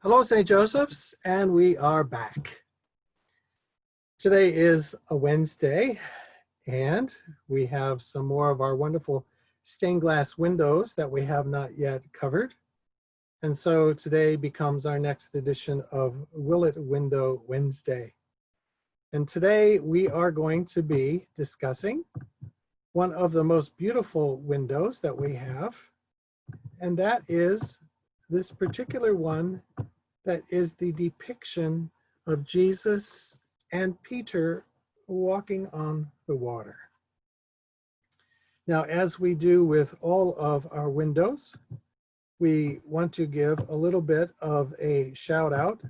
Hello, St. Joseph's, and we are back. Today is a Wednesday, and we have some more of our wonderful stained glass windows that we have not yet covered. And so today becomes our next edition of Willet Window Wednesday. And today we are going to be discussing one of the most beautiful windows that we have, and that is this particular one that is the depiction of Jesus and Peter walking on the water. Now, as we do with all of our windows, we want to give a little bit of a shout out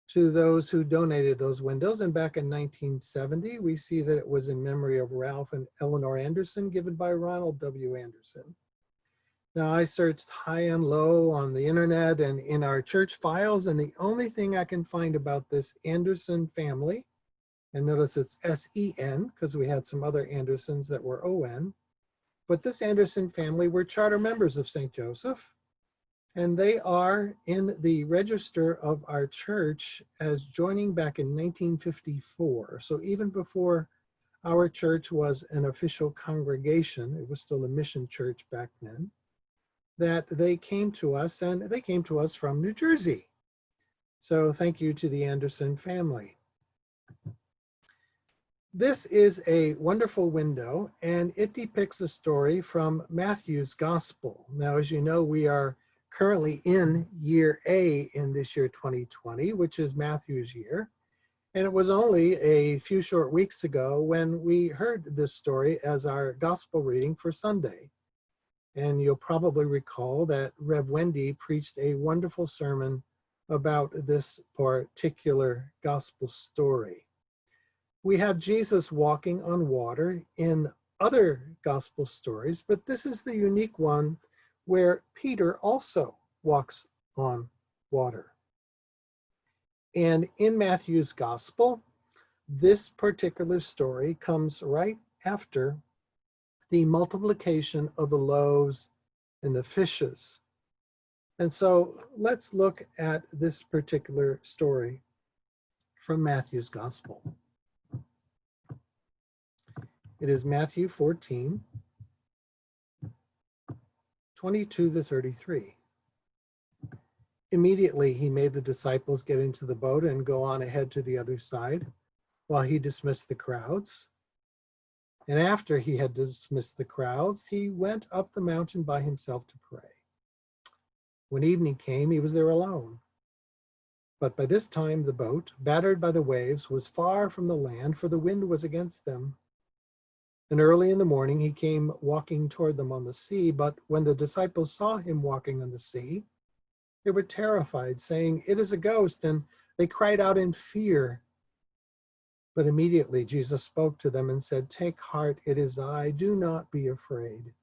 to those who donated those windows. And back in 1970, we see that it was in memory of Ralph and Eleanor Anderson, given by Ronald W. Anderson. Now, I searched high and low on the internet and in our church files, and the only thing I can find about this Anderson family, and notice it's S-E-N because we had some other Andersons that were O-N, but this Anderson family were charter members of St. Joseph, and they are in the register of our church as joining back in 1954. So even before our church was an official congregation, it was still a mission church back then, that they came to us, and they came to us from New Jersey. So thank you to the Anderson family. This is a wonderful window, and it depicts a story from Matthew's Gospel. Now, as you know, we are currently in year A in this year 2020, which is Matthew's year. And it was only a few short weeks ago when we heard this story as our gospel reading for Sunday. And you'll probably recall that Rev Wendy preached a wonderful sermon about this particular gospel story. We have Jesus walking on water in other gospel stories, but this is the unique one where Peter also walks on water. And in Matthew's gospel, this particular story comes right after the multiplication of the loaves and the fishes. And so let's look at this particular story from Matthew's Gospel. It is Matthew 14, 22 to 33. Immediately he made the disciples get into the boat and go on ahead to the other side while he dismissed the crowds. And after he had dismissed the crowds, he went up the mountain by himself to pray. When evening came, he was there alone. But by this time the boat, battered by the waves, was far from the land, for the wind was against them. And early in the morning he came walking toward them on the sea. But when the disciples saw him walking on the sea, they were terrified, saying, "It is a ghost," and they cried out in fear. But immediately Jesus spoke to them and said, "Take heart, it is I, do not be afraid."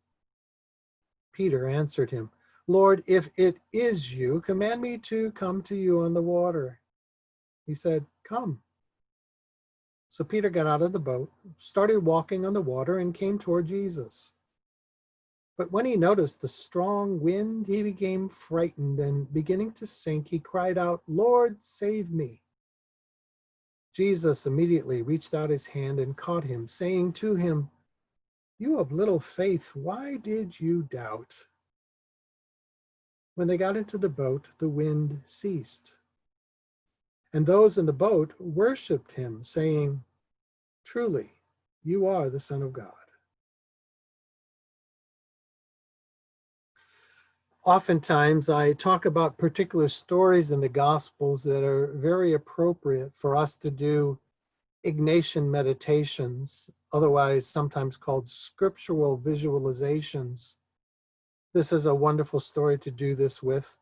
Peter answered him, "Lord, if it is you, command me to come to you on the water." He said, "Come." So Peter got out of the boat, started walking on the water, and came toward Jesus. But when he noticed the strong wind, he became frightened, and beginning to sink, he cried out, "Lord, save me." Jesus immediately reached out his hand and caught him, saying to him, "You of little faith, why did you doubt?" When they got into the boat, the wind ceased. And those in the boat worshiped him, saying, "Truly, you are the Son of God." Oftentimes, I talk about particular stories in the Gospels that are very appropriate for us to do Ignatian meditations, otherwise sometimes called scriptural visualizations. This is a wonderful story to do this with.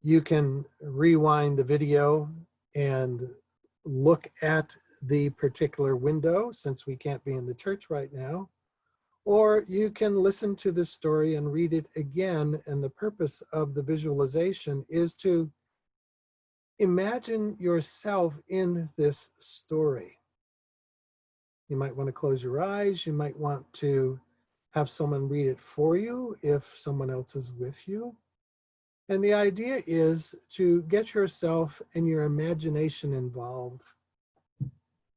You can rewind the video and look at the particular window, since we can't be in the church right now. Or you can listen to this story and read it again, and the purpose of the visualization is to imagine yourself in this story. You might want to close your eyes. You might want to have someone read it for you if someone else is with you. And the idea is to get yourself and your imagination involved,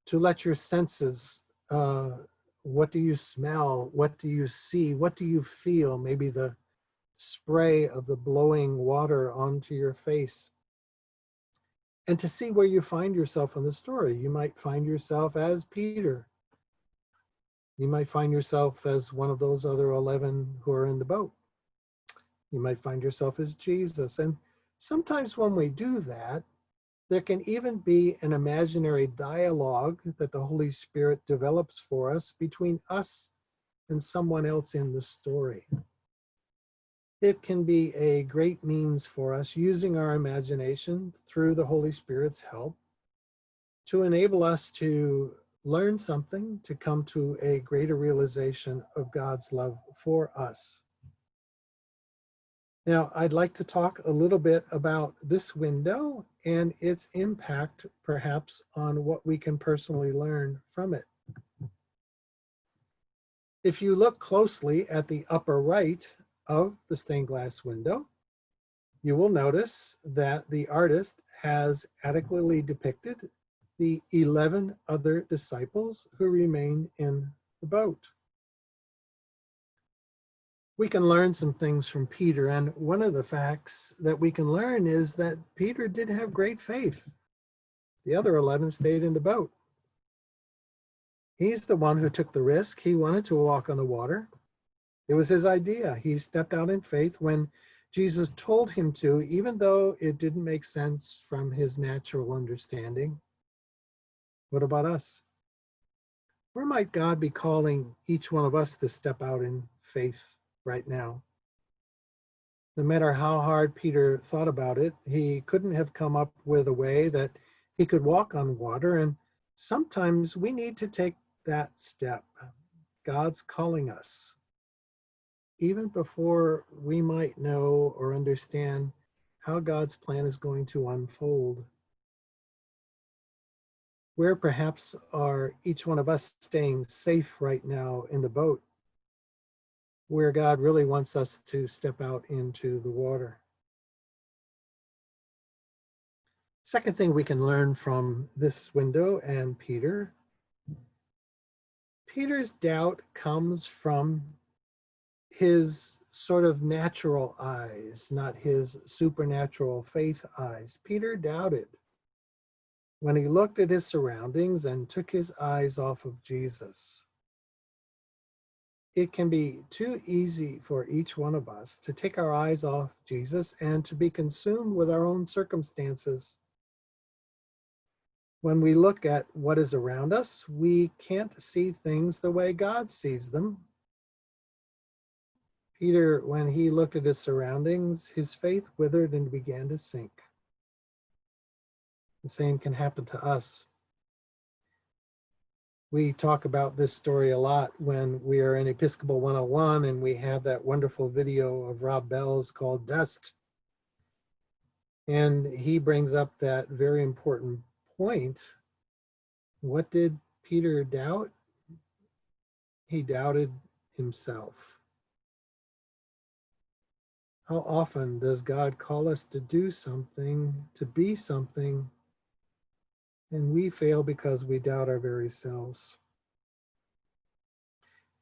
to let your senses, what do you smell? What do you see? What do you feel? Maybe the spray of the blowing water onto your face. And to see where you find yourself in the story. You might find yourself as Peter. You might find yourself as one of those other 11 who are in the boat. You might find yourself as Jesus. And sometimes when we do that, there can even be an imaginary dialogue that the Holy Spirit develops for us between us and someone else in the story. It can be a great means for us using our imagination through the Holy Spirit's help to enable us to learn something, to come to a greater realization of God's love for us. Now, I'd like to talk a little bit about this window and its impact, perhaps, on what we can personally learn from it. If you look closely at the upper right of the stained glass window, you will notice that the artist has adequately depicted the 11 other disciples who remain in the boat. We can learn some things from Peter, and one of the facts that we can learn is that Peter did have great faith. The other 11 stayed in the boat. He's the one who took the risk. He wanted to walk on the water. It was his idea. He stepped out in faith when Jesus told him to, even though it didn't make sense from his natural understanding. What about us? Where might God be calling each one of us to step out in faith right now? No matter how hard Peter thought about it, he couldn't have come up with a way that he could walk on water. And sometimes we need to take that step. God's calling us, even before we might know or understand how God's plan is going to unfold. Where perhaps are each one of us staying safe right now in the boat, where God really wants us to step out into the water? Second thing we can learn from this window and Peter's doubt comes from his sort of natural eyes, not his supernatural faith eyes. Peter doubted when he looked at his surroundings and took his eyes off of Jesus. It can be too easy for each one of us to take our eyes off Jesus and to be consumed with our own circumstances. When we look at what is around us, we can't see things the way God sees them. Peter, when he looked at his surroundings, his faith withered and began to sink. The same can happen to us. We talk about this story a lot when we are in Episcopal 101 and we have that wonderful video of Rob Bell's called Dust. And he brings up that very important point. What did Peter doubt? He doubted himself. How often does God call us to do something, to be something, and we fail because we doubt our very selves?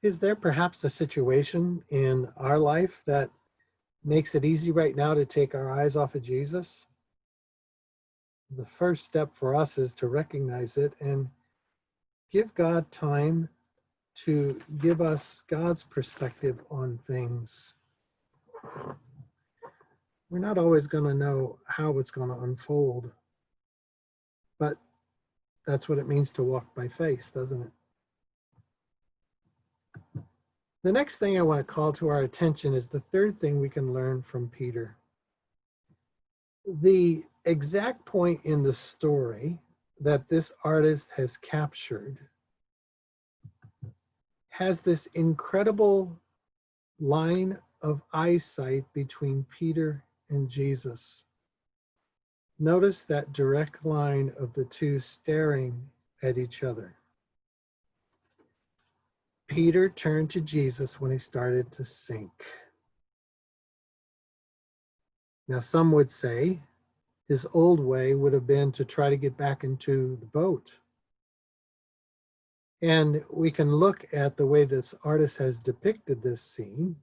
Is there perhaps a situation in our life that makes it easy right now to take our eyes off of Jesus? The first step for us is to recognize it and give God time to give us God's perspective on things. We're not always going to know how it's going to unfold, but that's what it means to walk by faith, doesn't it? The next thing I want to call to our attention is the third thing we can learn from Peter. The exact point in the story that this artist has captured has this incredible line of eyesight between Peter and Jesus. Notice that direct line of the two staring at each other. Peter turned to Jesus when he started to sink. Now, some would say his old way would have been to try to get back into the boat. And we can look at the way this artist has depicted this scene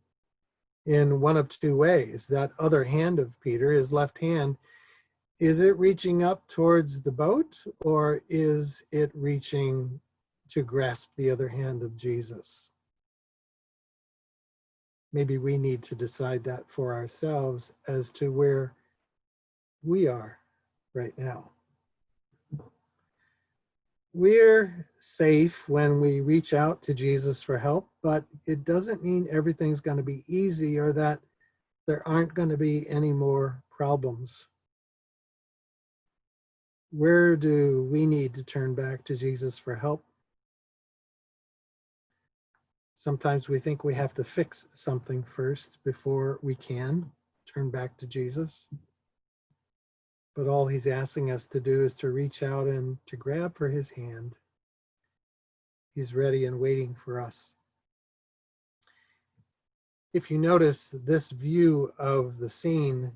in one of two ways. That other hand of Peter, his left hand, is it reaching up towards the boat, or is it reaching to grasp the other hand of Jesus? Maybe we need to decide that for ourselves as to where we are right now. We're safe when we reach out to Jesus for help, but it doesn't mean everything's going to be easy or that there aren't going to be any more problems. Where do we need to turn back to Jesus for help? Sometimes we think we have to fix something first before we can turn back to Jesus. But all he's asking us to do is to reach out and to grab for his hand. He's ready and waiting for us. If you notice this view of the scene,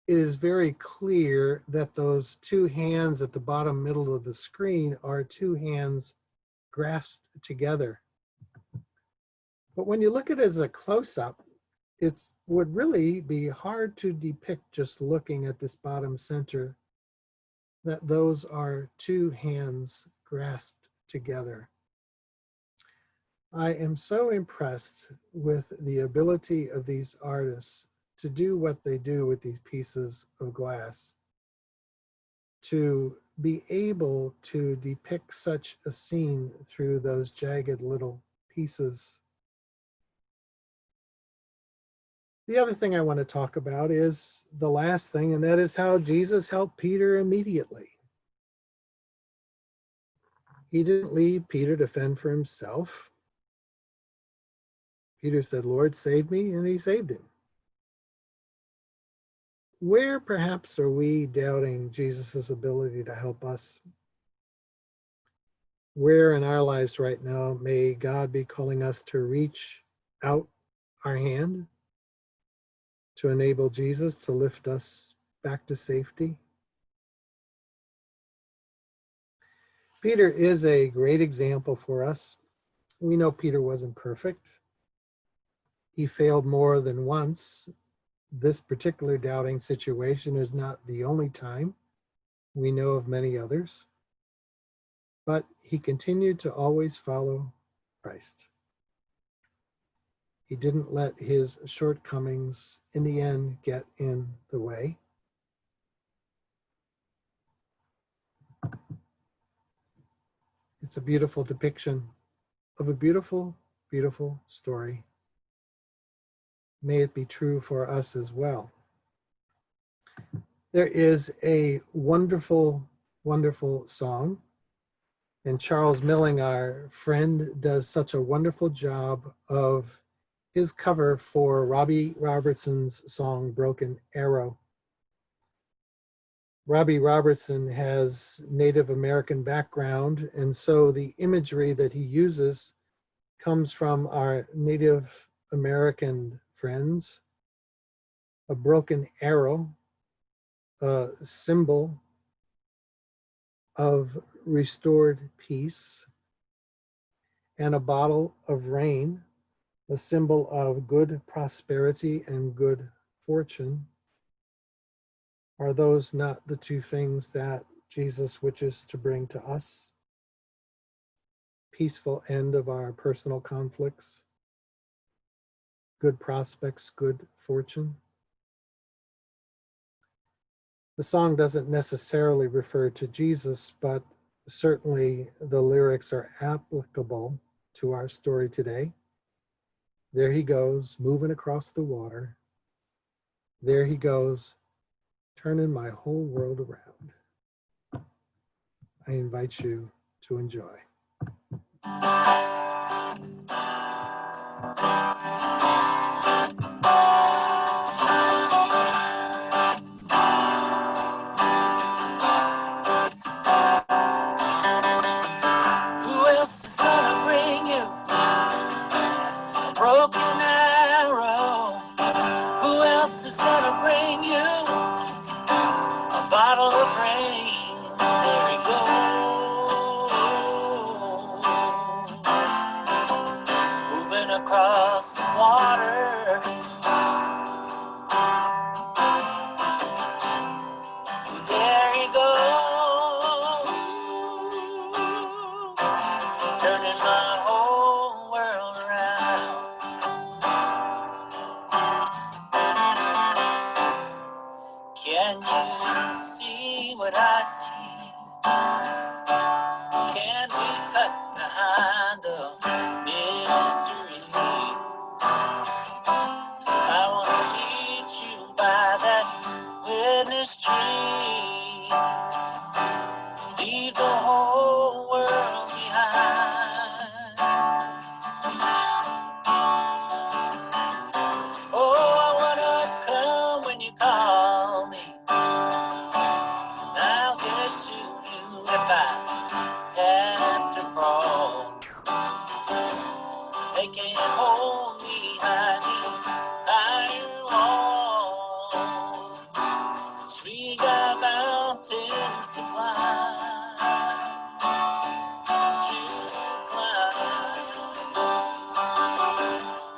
it is very clear that those two hands at the bottom middle of the screen are two hands grasped together. But when you look at it as a close-up, it would really be hard to depict just looking at this bottom center that those are two hands grasped together. I am so impressed with the ability of these artists to do what they do with these pieces of glass, to be able to depict such a scene through those jagged little pieces. The other thing I want to talk about is the last thing, and that is how Jesus helped Peter immediately. He didn't leave Peter to fend for himself. Peter said, "Lord, save me," and he saved him. Where perhaps are we doubting Jesus' ability to help us? Where in our lives right now may God be calling us to reach out our hand to enable Jesus to lift us back to safety? Peter is a great example for us. We know Peter wasn't perfect. He failed more than once. This particular doubting situation is not the only time. We know of many others. But he continued to always follow Christ. He didn't let his shortcomings in the end get in the way. It's a beautiful depiction of a beautiful, beautiful story. May it be true for us as well. There is a wonderful, wonderful song, and Charles Milling, our friend, does such a wonderful job of his cover for Robbie Robertson's song, Broken Arrow. Robbie Robertson has Native American background, and so the imagery that he uses comes from our Native American friends. A broken arrow, a symbol of restored peace, and a bottle of rain, a symbol of good prosperity and good fortune. Are those not the two things that Jesus wishes to bring to us? Peaceful end of our personal conflicts, good prospects, good fortune. The song doesn't necessarily refer to Jesus, but certainly the lyrics are applicable to our story today. There he goes, moving across the water. There he goes, turning my whole world around. I invite you to enjoy. Who else is gonna bring you a broken arrow? Who else is gonna bring you Can you see what I see? Can we cut behind the mystery? I want to meet you by that witness tree. Leave the whole world behind. Oh, I wanna come when you call me. I'll get to you if I have to crawl. They can't hold me behind these iron walls. We got mountains to climb.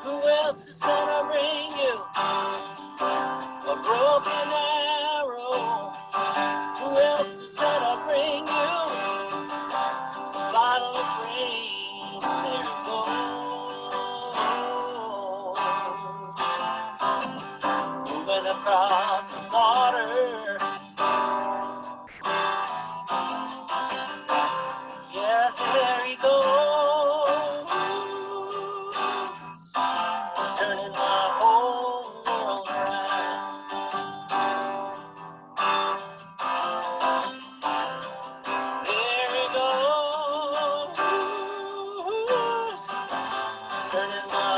Who else is gonna bring you a broken arrow? Who else is gonna bring you a bottle of rain? There it goes, moving across the water. Yeah, there he goes, turning my whole world around. There he goes, turning my